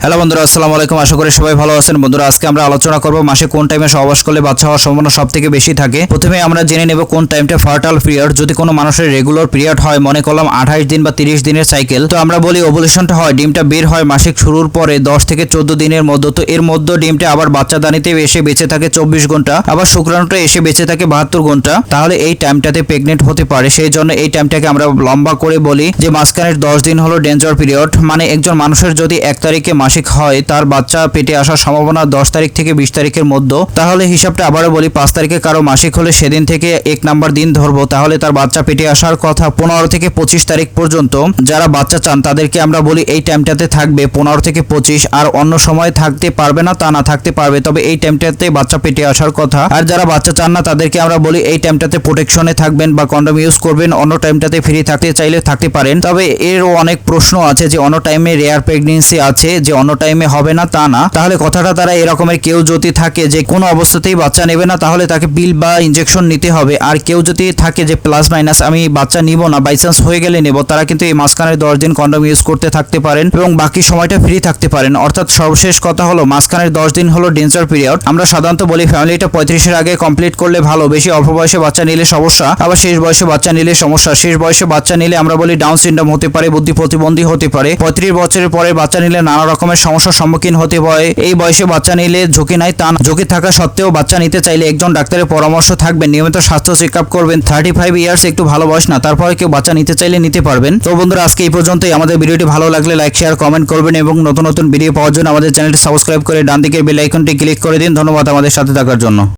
Hello বন্ধুরা, আসসালামু আলাইকুম। আশা করি সবাই ভালো আছেন। বন্ধুরা, আজকে আমরা আলোচনা করব মাসে কোন টাইমে সহবাস করলে বাচ্চা হওয়ার সম্ভাবনা সবথেকে বেশি থাকে। প্রথমে আমরা জেনে নেব কোন টাইমটা ফার্টাইল পিরিয়ড। যদি কোনো মানুষের রেগুলার পিরিয়ড হয়, মনে করলাম 28 দিন বা 30 দিনের সাইকেল, তো আমরা বলি ওভুলেশনটা হয়, ডিমটা বের হয় মাসিক শুরুর পরে 10 থেকে 14 দিনের মধ্যে। তো এর মধ্যে ডিমটা আবার বাচ্চাদানিতে এসে বেঁচে থাকে 24 ঘন্টা, আবার শুক্রাণুটা এসে বেঁচে থাকে 72 ঘন্টা। তাহলে এই টাইমটাতে প্রেগনেন্ট হতে পারে। সেই জন্য এই টাইমটাকে আমরা লম্বা করে বলি যে মাঝখানের 10 দিন হলো ডেঞ্জার পিরিয়ড। মানে একজন মানুষের যদি 1 তারিখে মাসিক হয়, তার বাচ্চা পেটে আসার সম্ভাবনা 10 তারিখ থেকে 20 তারিখের মধ্যে। তাহলে হিসাবটা আবারও বলি, 5 তারিখে কারো মাসিক হলে সেদিন থেকে 1 নাম্বার দিন ধরবো, তাহলে তার বাচ্চা পেটে আসার কথা 15 থেকে 25 তারিখ পর্যন্ত। যারা বাচ্চা চান তাদেরকে আমরা বলি এই টাইমটাতে থাকবে 15 থেকে 25। আর অন্য সময় থাকতে পারবে না তা না, থাকতে পারবে, তবে এই টাইমটাতে বাচ্চা পেটে আসার কথা। আর যারা বাচ্চা চান না তাদেরকে আমরা বলি এই টাইমটাতে প্রোটেকশনে থাকবেন বা কন্ডম ইউজ করবেন। অন্য টাইমটাতে ফ্রি থাকতে চাইলে থাকতে পারেন। তবে এরও অনেক প্রশ্ন আছে যে অন্য টাইমে রেয়ার প্রেগনেন্সি আছে, যে অন্য টাইমে হবে না তা না। তাহলে কথাটা তারা এরকমের কেউ যদি থাকে যে কোনো অবস্থাতেই বাচ্চা নেবে না, তাহলে তাকে পিল বা ইনজেকশন নিতে হবে। আর কেউ যদি থাকে যে প্লাস মাইনাস আমি বাচ্চা নিব না, বাই চান্স হয়ে গেলে নেব, তারা কিন্তু এই মাঝখানের 10 দিন কন্ডম ইউজ করতে থাকতে পারেন এবং বাকি সময়টা ফ্রি থাকতে পারেন। অর্থাৎ সর্বশেষ কথা হলো মাঝখানের 10 দিন হলো ডেঞ্জার পিরিয়ড। আমরা সাধারণত বলি ফ্যামিলিটা 35-এর আগে কমপ্লিট করলে ভালো। বেশি অল্প বয়সে বাচ্চা নিলে সমস্যা, আবার শেষ বয়সে বাচ্চা নিলে সমস্যা। শেষ বয়সে বাচ্চা নিলে আমরা বলি ডাউন সিনড্রোম হতে পারে, বুদ্ধি প্রতিবন্ধী হতে পারে। 35 বছরের পরে বাচ্চা নিলে নানা রকমের সমস্যার সম্মুখীন হতে হয়। এই বয়সে বাচ্চা নিলে ঝুঁকি নাই তা না, ঝুঁকি থাকা সত্ত্বেও বাচ্চা নিতে চাইলে একজন ডাক্তারের পরামর্শ থাকবেন, নিয়মিত স্বাস্থ্য চেক আপ করবেন। 35 ইয়ার্স একটু ভালো বয়স না, তারপরে কেউ বাচ্চা নিতে চাইলে নিতে পারবেন। তো বন্ধুরা, আজকে এই পর্যন্তই। আমাদের ভিডিওটি ভালো লাগলে লাইক, শেয়ার, কমেন্ট করবেন এবং নতুন নতুন ভিডিও পাওয়ার জন্য আমাদের চ্যানেলটি সাবস্ক্রাইব করে ডান দিকের বেল আইকনটি ক্লিক করে দিন। ধন্যবাদ আমাদের সাথে থাকার জন্য।